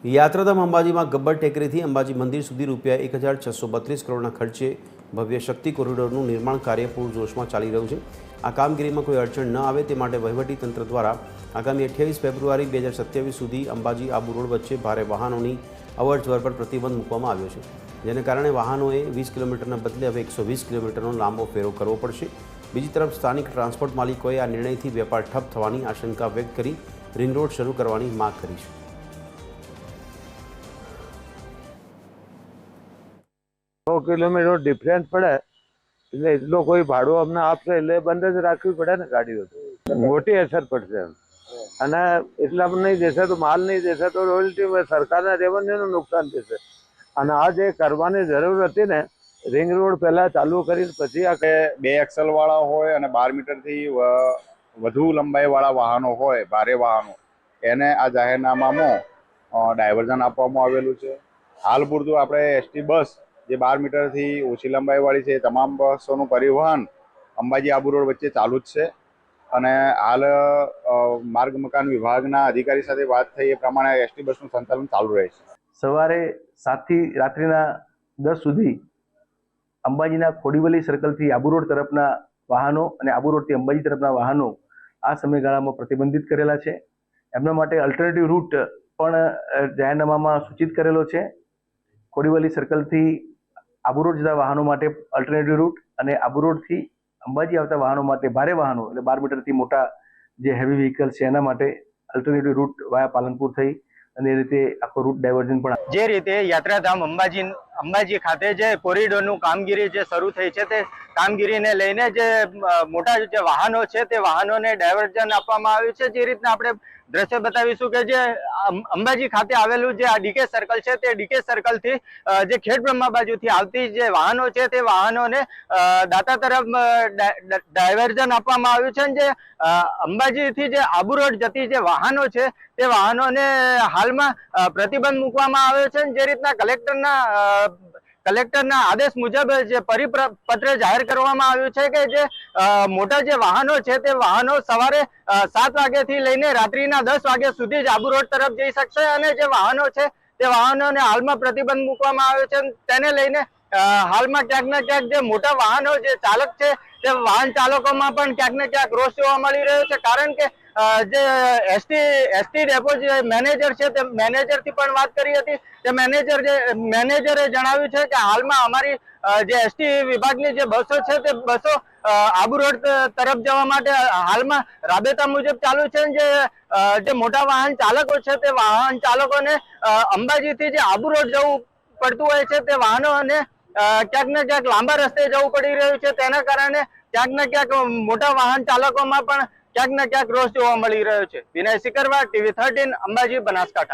યાત્રાધામ અંબાજીમાં ગબ્બર ટેકરીથી અંબાજી મંદિર સુધી ₹1,632 કરોડના ખર્ચે ભવ્ય શક્તિ કોરિડોરનું નિર્માણ કાર્ય પૂરજોશમાં ચાલી રહ્યું છે। આ કામગીરીમાં કોઈ અડચણ ન આવે તે માટે વહીવટીતંત્ર દ્વારા આગામી 28 ફેબ્રુઆરી 2027 સુધી અંબાજી આબુ રોડ વચ્ચે ભારે વાહનોની અવરજવર પર પ્રતિબંધ મૂકવામાં આવ્યો છે, જેને કારણે વાહનોએ 20 કિલોમીટરના બદલે હવે 120 કિલોમીટરનો લાંબો ફેરો કરવો પડશે। બીજી તરફ સ્થાનિક ટ્રાન્સપોર્ટ માલિકોએ આ નિર્ણયથી વેપાર ઠપ થવાની આશંકા વ્યક્ત કરી રિંગ રોડ શરૂ કરવાની માગ કરી છે। 100 કિલોમીટર ડિફરન્સ પડે એટલે એટલો કોઈ ભાડું અમને આપશે એટલે બંધ જ રાખવી પડે ને ગાડીઓ, મોટી અસર પડશે। અને એટલા પણ નહીં દેશે તો માલ નહીં દેશે તો રોયલ્ટી સરકારના રેવન્યુનું નુકસાન થશે। અને આ જે કરવાની જરૂર હતી ને, રિંગ રોડ પહેલા ચાલુ કરીને પછી આ 2 એક્સલ વાળા હોય અને 12 મીટરથી વધુ લંબાઈ વાળા વાહનો હોય, ભારે વાહનો, એને આ જાહેરનામામાં ડાયવર્ઝન આપવામાં આવેલું છે। હાલ પૂરતું આપણે એસટી બસ જે 12 મીટરથી ઓછી લંબાઈ વાળી છે, તમામ બસોનું પરિવહન અંબાજી આબુ રોડ વચ્ચે ચાલુ જ છે। અને હાલ માર્ગ મકાન વિભાગના અધિકારી સાથે વાત થઈ એ પ્રમાણે એસટી બસનું સંચાલન ચાલુ રહે છે। સવારે 7 થી રાત્રિના 10 સુધી અંબાજીના ખોડીવલી સર્કલથી આબુ રોડ તરફના વાહનો અને આબુ રોડથી અંબાજી તરફના વાહનો આ સમયગાળામાં પ્રતિબંધિત કરેલા છે। એમના માટે અલ્ટરનેટિવ રૂટ પણ જાહેરનામામાં સૂચિત કરેલો છે। ખોડીવલી સર્કલથી આબુ રોડ જતા વાહનો માટે અલ્ટરનેટિવ રૂટ અને આબુ રોડથી અંબાજી આવતા વાહનો માટે ભારે વાહનો એટલે 12 મીટરથી મોટા જે હેવી વ્હીકલ છે એના માટે અલ્ટરનેટિવ રૂટ વાયા પાલનપુર થઈ અને એ રીતે આખો રૂટ ડાયવર્ઝન પણ જે રીતે યાત્રાધામ અંબાજી ખાતે જે કોરિડોરનું કામગીરી જે શરૂ થઈ છે તે કામગીરીને લઈને જે મોટા જે વાહનો છે તે વાહનોને ડાયવર્ઝન આપવામાં આવ્યું છે। જે રીતના આપણે દ્રશ્ય બતાવીશું કે જે અંબાજી ખાતે આવેલું જે આ ડીકે સર્કલ છે તે ડીકે સર્કલથી જે ખેડબ્રહ્મા બાજુથી આવતી જે વાહનો છે તે વાહનોને દાતા તરફ ડાયવર્ઝન આપવામાં આવ્યું છે। જે અંબાજીથી જે આબુ રોડ જતી જે વાહનો છે તે વાહનોને હાલમાં પ્રતિબંધ મૂકવામાં આવ્યો છે। જે રીતના કલેક્ટરના આદેશ મુજબ જે પરિપત્ર જાહેર કરવામાં આવ્યું છે કે જે મોટા જે વાહનો છે તે વાહનો સવારે 7 વાગ્યાથી લઈને રાત્રિના 10 વાગ્યા સુધી જ આબુ રોડ તરફ જઈ શકશે અને જે વાહનો છે તે વાહનોને હાલમાં પ્રતિબંધ મૂકવામાં આવ્યો છે। તેને લઈને હાલમાં ક્યાંક ને ક્યાંક જે મોટા વાહનો જે ચાલક છે તે વાહન ચાલકોમાં પણ ક્યાંક ને ક્યાંક રોષ જોવા મળી રહ્યો છે। કારણ કે જે એસટી ડેપો જે મેનેજર છે તે મેનેજરથી પણ વાત કરી હતી। તે મેનેજરે જણાવ્યું છે કે હાલમાં અમારી જે એસટી વિભાગની જે બસો છે તે બસો આબુ રોડ તરફ જવા માટે હાલમાં રાબેતા મુજબ ચાલુ છે। જે મોટા વાહન ચાલકો છે તે વાહન ચાલકોને અંબાજીથી જે આબુ રોડ જવું પડતું હોય છે તે વાહનોને ક્યાંક ને ક્યાંક લાંબા રસ્તે જવું પડી રહ્યું છે। તેના કારણે ક્યાંક ને ક્યાંક મોટા વાહન ચાલકોમાં પણ ક્યાંક ને ક્યાંક રોષ જોવા મળી રહ્યો છે। વિનય સિકરવા, TV 13, અંબાજી, બનાસકાંઠા।